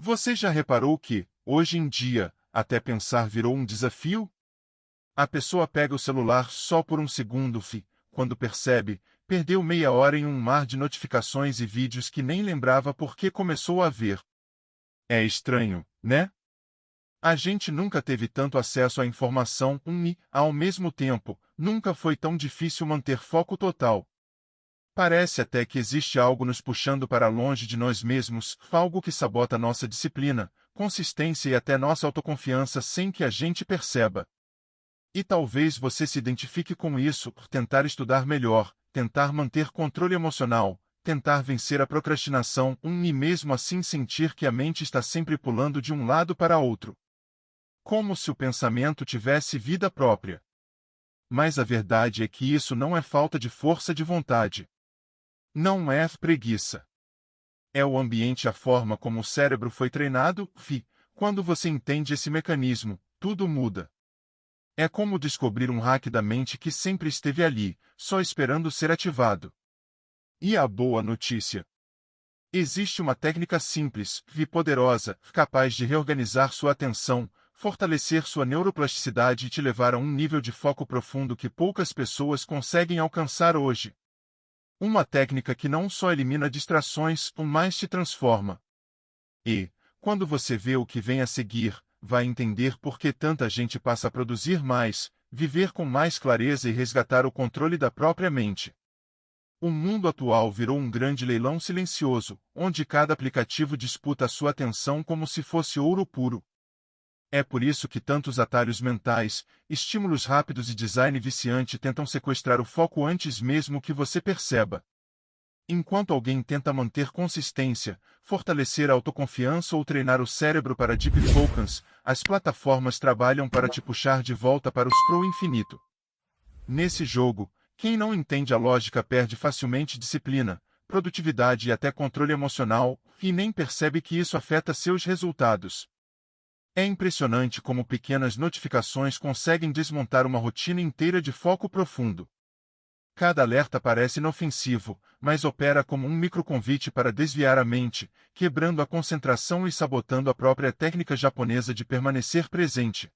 Você já reparou que, hoje em dia, até pensar virou um desafio? A pessoa pega o celular só por um segundo e, quando percebe, perdeu meia hora em um mar de notificações e vídeos que nem lembrava por que começou a ver. É estranho, né? A gente nunca teve tanto acesso à informação e, ao mesmo tempo, nunca foi tão difícil manter foco total. Parece até que existe algo nos puxando para longe de nós mesmos, algo que sabota nossa disciplina, consistência e até nossa autoconfiança sem que a gente perceba. E talvez você se identifique com isso, por tentar estudar melhor, tentar manter controle emocional, tentar vencer a procrastinação e mesmo assim sentir que a mente está sempre pulando de um lado para outro. Como se o pensamento tivesse vida própria. Mas a verdade é que isso não é falta de força de vontade. Não é preguiça. É o ambiente, a forma como o cérebro foi treinado, quando você entende esse mecanismo, tudo muda. É como descobrir um hack da mente que sempre esteve ali, só esperando ser ativado. E a boa notícia? Existe uma técnica simples e poderosa, capaz de reorganizar sua atenção, fortalecer sua neuroplasticidade e te levar a um nível de foco profundo que poucas pessoas conseguem alcançar hoje. Uma técnica que não só elimina distrações, mas te transforma. E, quando você vê o que vem a seguir, vai entender por que tanta gente passa a produzir mais, viver com mais clareza e resgatar o controle da própria mente. O mundo atual virou um grande leilão silencioso, onde cada aplicativo disputa a sua atenção como se fosse ouro puro. É por isso que tantos atalhos mentais, estímulos rápidos e design viciante tentam sequestrar o foco antes mesmo que você perceba. Enquanto alguém tenta manter consistência, fortalecer a autoconfiança ou treinar o cérebro para deep focus, as plataformas trabalham para te puxar de volta para o scroll infinito. Nesse jogo, quem não entende a lógica perde facilmente disciplina, produtividade e até controle emocional, e nem percebe que isso afeta seus resultados. É impressionante como pequenas notificações conseguem desmontar uma rotina inteira de foco profundo. Cada alerta parece inofensivo, mas opera como um microconvite para desviar a mente, quebrando a concentração e sabotando a própria técnica japonesa de permanecer presente.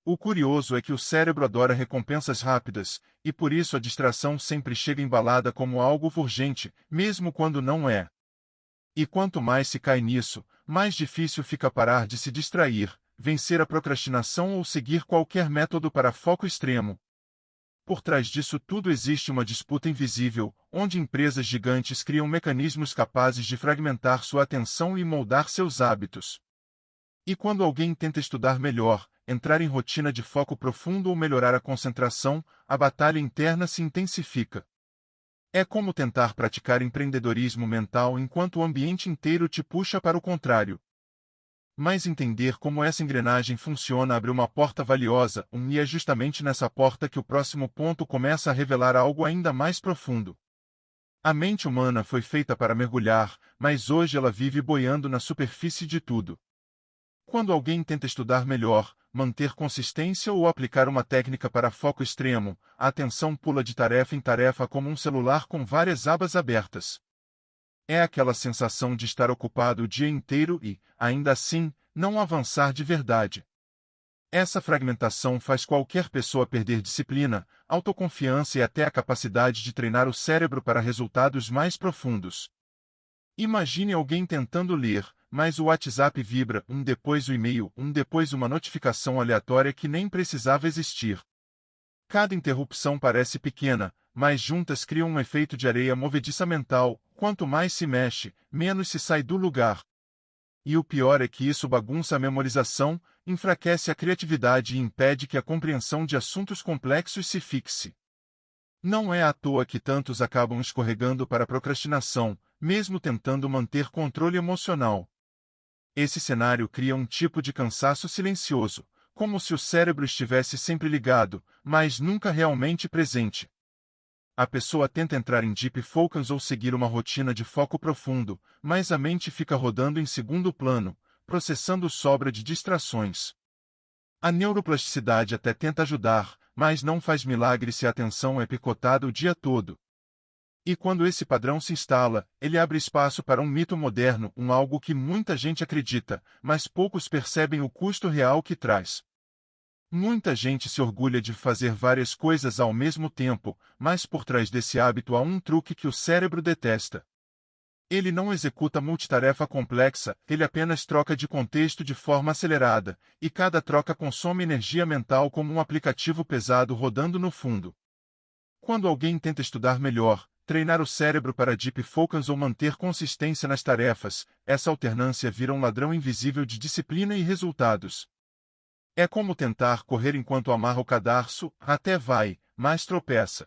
O curioso é que o cérebro adora recompensas rápidas, e por isso a distração sempre chega embalada como algo urgente, mesmo quando não é. E quanto mais se cai nisso, mais difícil fica parar de se distrair, vencer a procrastinação ou seguir qualquer método para foco extremo. Por trás disso tudo existe uma disputa invisível, onde empresas gigantes criam mecanismos capazes de fragmentar sua atenção e moldar seus hábitos. E quando alguém tenta estudar melhor, entrar em rotina de foco profundo ou melhorar a concentração, a batalha interna se intensifica. É como tentar praticar empreendedorismo mental enquanto o ambiente inteiro te puxa para o contrário. Mas entender como essa engrenagem funciona abre uma porta valiosa, e é justamente nessa porta que o próximo ponto começa a revelar algo ainda mais profundo. A mente humana foi feita para mergulhar, mas hoje ela vive boiando na superfície de tudo. Quando alguém tenta estudar melhor, manter consistência ou aplicar uma técnica para foco extremo, a atenção pula de tarefa em tarefa como um celular com várias abas abertas. É aquela sensação de estar ocupado o dia inteiro e, ainda assim, não avançar de verdade. Essa fragmentação faz qualquer pessoa perder disciplina, autoconfiança e até a capacidade de treinar o cérebro para resultados mais profundos. Imagine alguém tentando ler, mas o WhatsApp vibra, depois o e-mail, depois uma notificação aleatória que nem precisava existir. Cada interrupção parece pequena, mas juntas criam um efeito de areia movediça mental, quanto mais se mexe, menos se sai do lugar. E o pior é que isso bagunça a memorização, enfraquece a criatividade e impede que a compreensão de assuntos complexos se fixe. Não é à toa que tantos acabam escorregando para a procrastinação, mesmo tentando manter controle emocional. Esse cenário cria um tipo de cansaço silencioso, como se o cérebro estivesse sempre ligado, mas nunca realmente presente. A pessoa tenta entrar em deep focus ou seguir uma rotina de foco profundo, mas a mente fica rodando em segundo plano, processando sobra de distrações. A neuroplasticidade até tenta ajudar, mas não faz milagre se a atenção é picotada o dia todo. E quando esse padrão se instala, ele abre espaço para um mito moderno, algo que muita gente acredita, mas poucos percebem o custo real que traz. Muita gente se orgulha de fazer várias coisas ao mesmo tempo, mas por trás desse hábito há um truque que o cérebro detesta. Ele não executa multitarefa complexa, ele apenas troca de contexto de forma acelerada, e cada troca consome energia mental como um aplicativo pesado rodando no fundo. Quando alguém tenta estudar melhor, treinar o cérebro para deep focus ou manter consistência nas tarefas, essa alternância vira um ladrão invisível de disciplina e resultados. É como tentar correr enquanto amarra o cadarço, até vai, mas tropeça.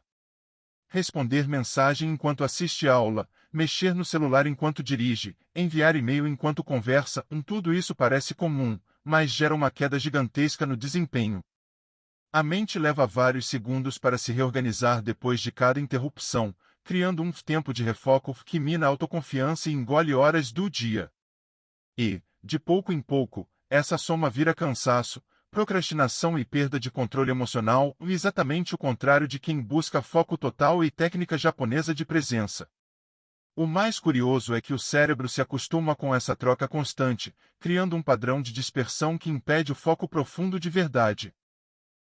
Responder mensagem enquanto assiste aula, mexer no celular enquanto dirige, enviar e-mail enquanto conversa, tudo isso parece comum, mas gera uma queda gigantesca no desempenho. A mente leva vários segundos para se reorganizar depois de cada interrupção, criando um tempo de refoco que mina a autoconfiança e engole horas do dia. E, de pouco em pouco, essa soma vira cansaço, procrastinação e perda de controle emocional, exatamente o contrário de quem busca foco total e técnica japonesa de presença. O mais curioso é que o cérebro se acostuma com essa troca constante, criando um padrão de dispersão que impede o foco profundo de verdade.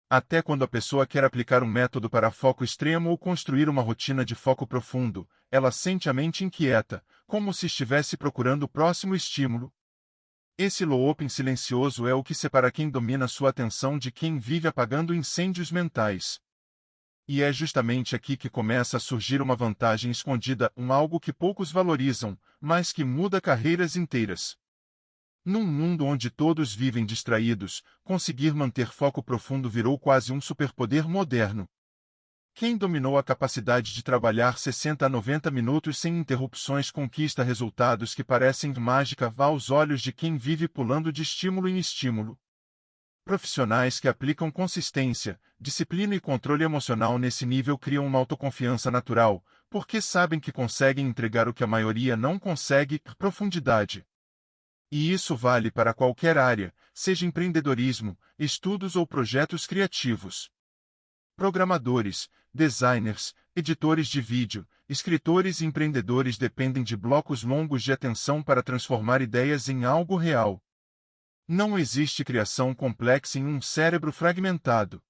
Até quando a pessoa quer aplicar um método para foco extremo ou construir uma rotina de foco profundo, ela sente a mente inquieta, como se estivesse procurando o próximo estímulo. Esse looping silencioso é o que separa quem domina sua atenção de quem vive apagando incêndios mentais. E é justamente aqui que começa a surgir uma vantagem escondida, algo que poucos valorizam, mas que muda carreiras inteiras. Num mundo onde todos vivem distraídos, conseguir manter foco profundo virou quase um superpoder moderno. Quem dominou a capacidade de trabalhar 60 a 90 minutos sem interrupções conquista resultados que parecem mágica aos olhos de quem vive pulando de estímulo em estímulo. Profissionais que aplicam consistência, disciplina e controle emocional nesse nível criam uma autoconfiança natural, porque sabem que conseguem entregar o que a maioria não consegue, profundidade. E isso vale para qualquer área, seja empreendedorismo, estudos ou projetos criativos. Programadores, designers, editores de vídeo, escritores e empreendedores dependem de blocos longos de atenção para transformar ideias em algo real. Não existe criação complexa em um cérebro fragmentado.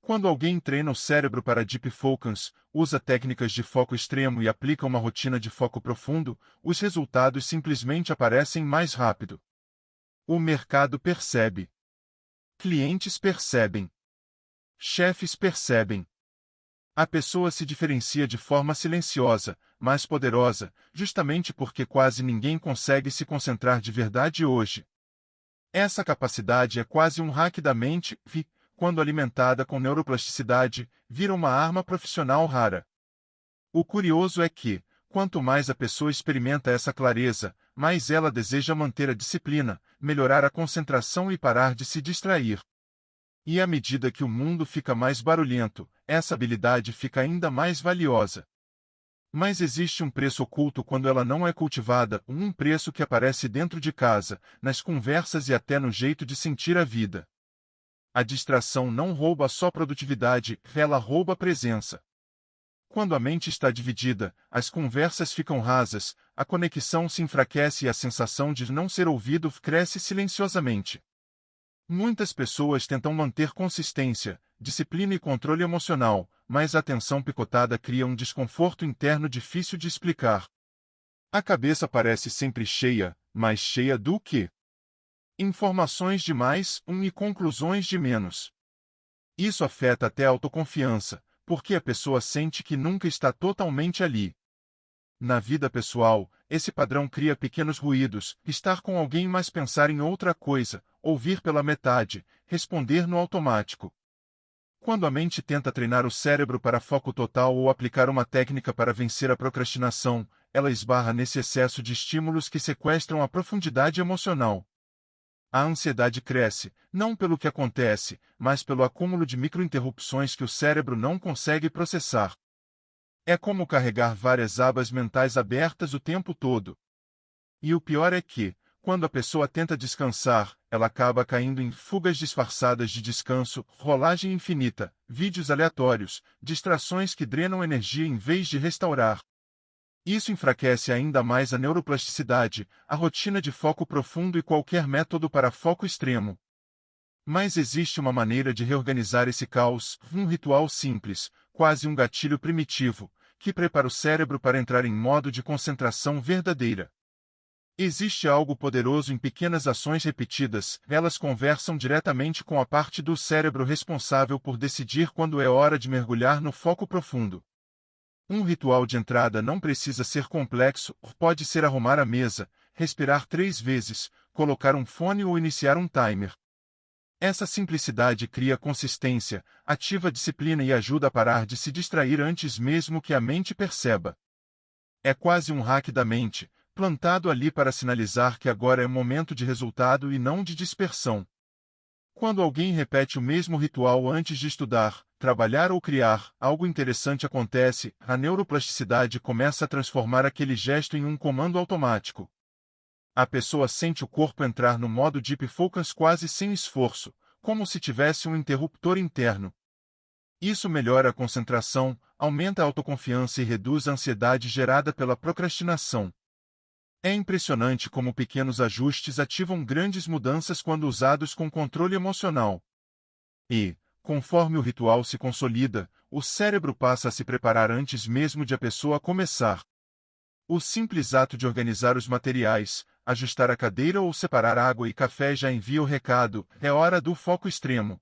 Quando alguém treina o cérebro para deep focus, usa técnicas de foco extremo e aplica uma rotina de foco profundo, os resultados simplesmente aparecem mais rápido. O mercado percebe. Clientes percebem. Chefes percebem. A pessoa se diferencia de forma silenciosa, mas poderosa, justamente porque quase ninguém consegue se concentrar de verdade hoje. Essa capacidade é quase um hack da mente e, quando alimentada com neuroplasticidade, vira uma arma profissional rara. O curioso é que, quanto mais a pessoa experimenta essa clareza, mais ela deseja manter a disciplina, melhorar a concentração e parar de se distrair. E à medida que o mundo fica mais barulhento, essa habilidade fica ainda mais valiosa. Mas existe um preço oculto quando ela não é cultivada, um preço que aparece dentro de casa, nas conversas e até no jeito de sentir a vida. A distração não rouba só produtividade, ela rouba presença. Quando a mente está dividida, as conversas ficam rasas, a conexão se enfraquece e a sensação de não ser ouvido cresce silenciosamente. Muitas pessoas tentam manter consistência, disciplina e controle emocional, mas a atenção picotada cria um desconforto interno difícil de explicar. A cabeça parece sempre cheia, mais cheia do que informações demais, e conclusões de menos. Isso afeta até a autoconfiança, porque a pessoa sente que nunca está totalmente ali. Na vida pessoal, esse padrão cria pequenos ruídos, estar com alguém mas pensar em outra coisa, ouvir pela metade, responder no automático. Quando a mente tenta treinar o cérebro para foco total ou aplicar uma técnica para vencer a procrastinação, ela esbarra nesse excesso de estímulos que sequestram a profundidade emocional. A ansiedade cresce, não pelo que acontece, mas pelo acúmulo de microinterrupções que o cérebro não consegue processar. É como carregar várias abas mentais abertas o tempo todo. E o pior é que, Quando a pessoa tenta descansar, ela acaba caindo em fugas disfarçadas de descanso, rolagem infinita, vídeos aleatórios, distrações que drenam energia em vez de restaurar. Isso enfraquece ainda mais a neuroplasticidade, a rotina de foco profundo e qualquer método para foco extremo. Mas existe uma maneira de reorganizar esse caos, um ritual simples, quase um gatilho primitivo, que prepara o cérebro para entrar em modo de concentração verdadeira. Existe algo poderoso em pequenas ações repetidas, elas conversam diretamente com a parte do cérebro responsável por decidir quando é hora de mergulhar no foco profundo. Um ritual de entrada não precisa ser complexo, pode ser arrumar a mesa, respirar 3 vezes, colocar um fone ou iniciar um timer. Essa simplicidade cria consistência, ativa a disciplina e ajuda a parar de se distrair antes mesmo que a mente perceba. É quase um hack da mente, plantado ali para sinalizar que agora é momento de resultado e não de dispersão. Quando alguém repete o mesmo ritual antes de estudar, trabalhar ou criar, algo interessante acontece, a neuroplasticidade começa a transformar aquele gesto em um comando automático. A pessoa sente o corpo entrar no modo Deep Focus quase sem esforço, como se tivesse um interruptor interno. Isso melhora a concentração, aumenta a autoconfiança e reduz a ansiedade gerada pela procrastinação. É impressionante como pequenos ajustes ativam grandes mudanças quando usados com controle emocional. E, conforme o ritual se consolida, o cérebro passa a se preparar antes mesmo de a pessoa começar. O simples ato de organizar os materiais, ajustar a cadeira ou separar água e café já envia o recado, é hora do foco extremo.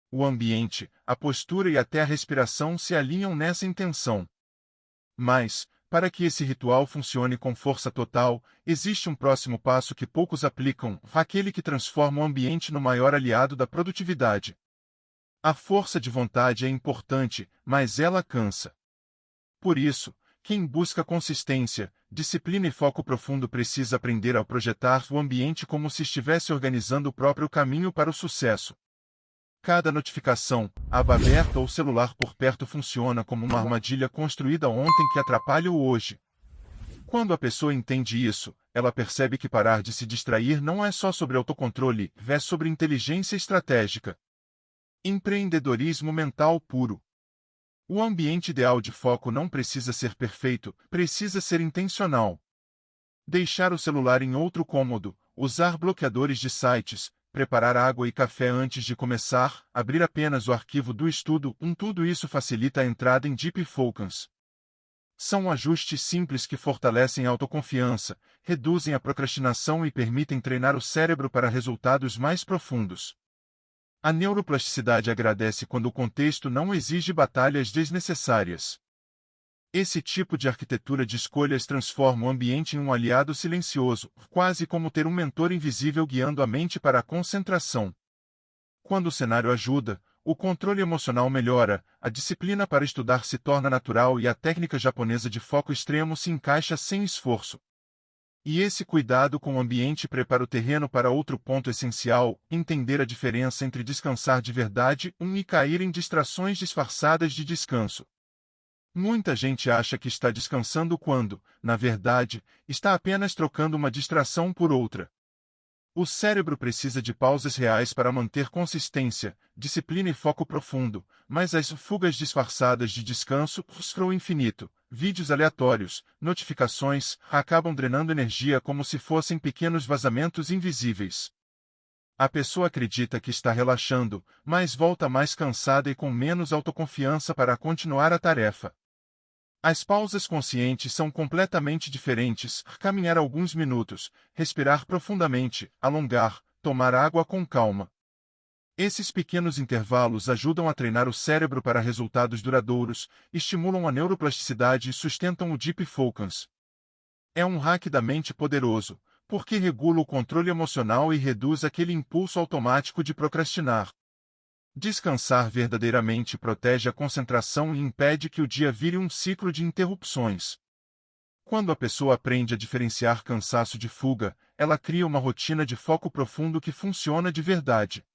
O ambiente, a postura e até a respiração se alinham nessa intenção. Mas, para que esse ritual funcione com força total, existe um próximo passo que poucos aplicam, aquele que transforma o ambiente no maior aliado da produtividade. A força de vontade é importante, mas ela cansa. Por isso, quem busca consistência, disciplina e foco profundo precisa aprender a projetar o ambiente como se estivesse organizando o próprio caminho para o sucesso. Cada notificação, aba aberta ou celular por perto funciona como uma armadilha construída ontem que atrapalha o hoje. Quando a pessoa entende isso, ela percebe que parar de se distrair não é só sobre autocontrole, é sobre inteligência estratégica. Empreendedorismo mental puro. O ambiente ideal de foco não precisa ser perfeito, precisa ser intencional. Deixar o celular em outro cômodo, usar bloqueadores de sites, preparar água e café antes de começar, abrir apenas o arquivo do estudo, tudo isso facilita a entrada em Deep Focus. São ajustes simples que fortalecem a autoconfiança, reduzem a procrastinação e permitem treinar o cérebro para resultados mais profundos. A neuroplasticidade agradece quando o contexto não exige batalhas desnecessárias. Esse tipo de arquitetura de escolhas transforma o ambiente em um aliado silencioso, quase como ter um mentor invisível guiando a mente para a concentração. Quando o cenário ajuda, o controle emocional melhora, a disciplina para estudar se torna natural e a técnica japonesa de foco extremo se encaixa sem esforço. E esse cuidado com o ambiente prepara o terreno para outro ponto essencial, entender a diferença entre descansar de verdade e cair em distrações disfarçadas de descanso. Muita gente acha que está descansando quando, na verdade, está apenas trocando uma distração por outra. O cérebro precisa de pausas reais para manter consistência, disciplina e foco profundo, mas as fugas disfarçadas de descanso, scroll infinito, vídeos aleatórios, notificações, acabam drenando energia como se fossem pequenos vazamentos invisíveis. A pessoa acredita que está relaxando, mas volta mais cansada e com menos autoconfiança para continuar a tarefa. As pausas conscientes são completamente diferentes, caminhar alguns minutos, respirar profundamente, alongar, tomar água com calma. Esses pequenos intervalos ajudam a treinar o cérebro para resultados duradouros, estimulam a neuroplasticidade e sustentam o Deep Focus. É um hack da mente poderoso, porque regula o controle emocional e reduz aquele impulso automático de procrastinar. Descansar verdadeiramente protege a concentração e impede que o dia vire um ciclo de interrupções. Quando a pessoa aprende a diferenciar cansaço de fuga, ela cria uma rotina de foco profundo que funciona de verdade.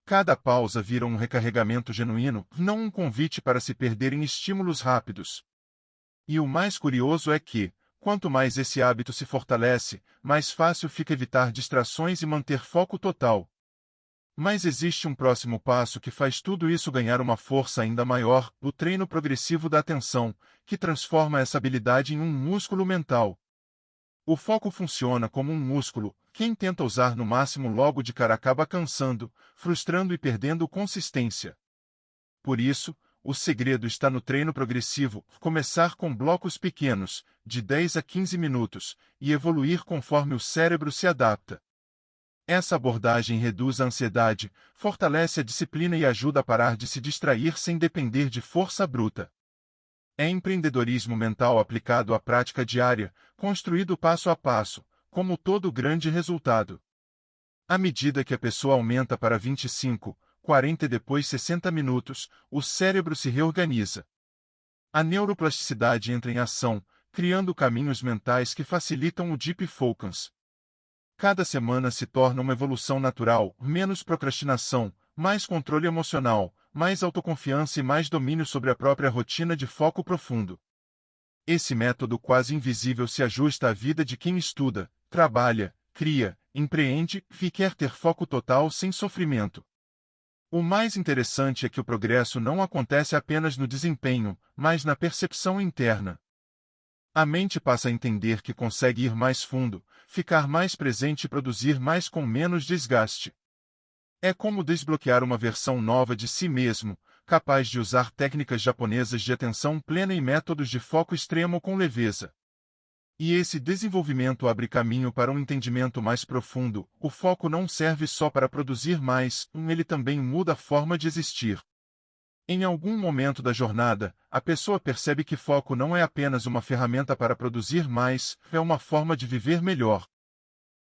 Cada pausa vira um recarregamento genuíno, não um convite para se perder em estímulos rápidos. E o mais curioso é que, Quanto mais esse hábito se fortalece, mais fácil fica evitar distrações e manter foco total. Mas existe um próximo passo que faz tudo isso ganhar uma força ainda maior: o treino progressivo da atenção, que transforma essa habilidade em um músculo mental. O foco funciona como um músculo. Quem tenta usar no máximo logo de cara acaba cansando, frustrando e perdendo consistência. Por isso, o segredo está no treino progressivo: começar com blocos pequenos, de 10 a 15 minutos, e evoluir conforme o cérebro se adapta. Essa abordagem reduz a ansiedade, fortalece a disciplina e ajuda a parar de se distrair sem depender de força bruta. É empreendedorismo mental aplicado à prática diária, construído passo a passo, como todo grande resultado. À medida que a pessoa aumenta para 25, 40 e depois 60 minutos, o cérebro se reorganiza. A neuroplasticidade entra em ação, criando caminhos mentais que facilitam o deep focus. Cada semana se torna uma evolução natural: menos procrastinação, mais controle emocional, mais autoconfiança e mais domínio sobre a própria rotina de foco profundo. Esse método quase invisível se ajusta à vida de quem estuda, trabalha, cria, empreende e quer ter foco total sem sofrimento. O mais interessante é que o progresso não acontece apenas no desempenho, mas na percepção interna. A mente passa a entender que consegue ir mais fundo, ficar mais presente e produzir mais com menos desgaste. É como desbloquear uma versão nova de si mesmo, capaz de usar técnicas japonesas de atenção plena e métodos de foco extremo com leveza. E esse desenvolvimento abre caminho para um entendimento mais profundo: o foco não serve só para produzir mais, ele também muda a forma de existir. Em algum momento da jornada, a pessoa percebe que foco não é apenas uma ferramenta para produzir mais, é uma forma de viver melhor.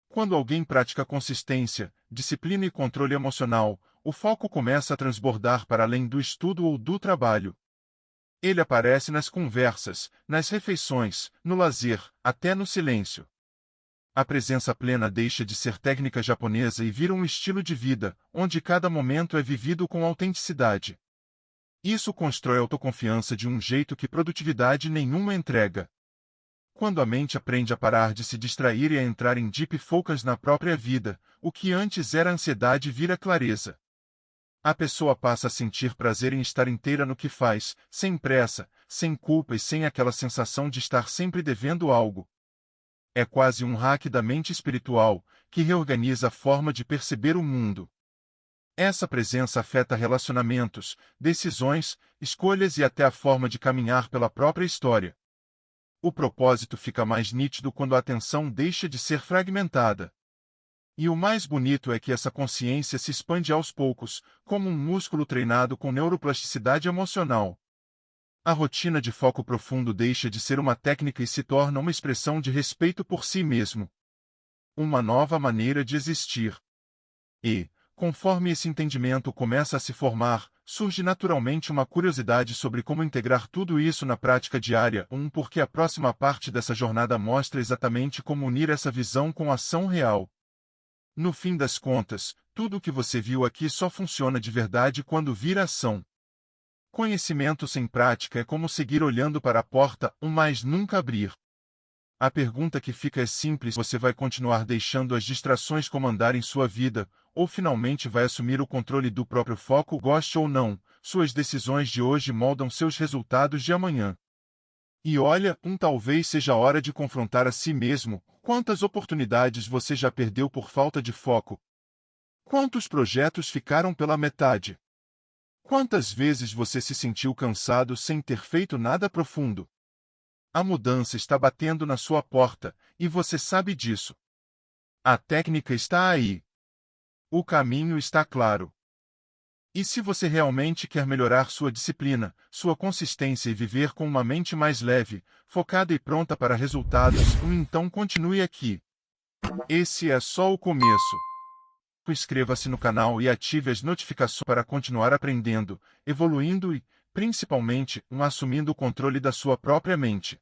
Quando alguém pratica consistência, disciplina e controle emocional, o foco começa a transbordar para além do estudo ou do trabalho. Ele aparece nas conversas, nas refeições, no lazer, até no silêncio. A presença plena deixa de ser técnica japonesa e vira um estilo de vida, onde cada momento é vivido com autenticidade. Isso constrói autoconfiança de um jeito que produtividade nenhuma entrega. Quando a mente aprende a parar de se distrair e a entrar em deep focus na própria vida, o que antes era ansiedade vira clareza. A pessoa passa a sentir prazer em estar inteira no que faz, sem pressa, sem culpa e sem aquela sensação de estar sempre devendo algo. É quase um hack da mente espiritual, que reorganiza a forma de perceber o mundo. Essa presença afeta relacionamentos, decisões, escolhas e até a forma de caminhar pela própria história. O propósito fica mais nítido quando a atenção deixa de ser fragmentada. E o mais bonito é que essa consciência se expande aos poucos, como um músculo treinado com neuroplasticidade emocional. A rotina de foco profundo deixa de ser uma técnica e se torna uma expressão de respeito por si mesmo. Uma nova maneira de existir. E, conforme esse entendimento começa a se formar, surge naturalmente uma curiosidade sobre como integrar tudo isso na prática diária, porque a próxima parte dessa jornada mostra exatamente como unir essa visão com a ação real. No fim das contas, tudo o que você viu aqui só funciona de verdade quando vira ação. Conhecimento sem prática é como seguir olhando para a porta, mas nunca abrir. A pergunta que fica é simples: você vai continuar deixando as distrações comandarem sua vida, ou finalmente vai assumir o controle do próprio foco? Goste ou não, suas decisões de hoje moldam seus resultados de amanhã. E olha, talvez seja a hora de confrontar a si mesmo: quantas oportunidades você já perdeu por falta de foco? Quantos projetos ficaram pela metade? Quantas vezes você se sentiu cansado sem ter feito nada profundo? A mudança está batendo na sua porta, e você sabe disso. A técnica está aí. O caminho está claro. E se você realmente quer melhorar sua disciplina, sua consistência e viver com uma mente mais leve, focada e pronta para resultados, então continue aqui. Esse é só o começo. Inscreva-se no canal e ative as notificações para continuar aprendendo, evoluindo e, principalmente, assumindo o controle da sua própria mente.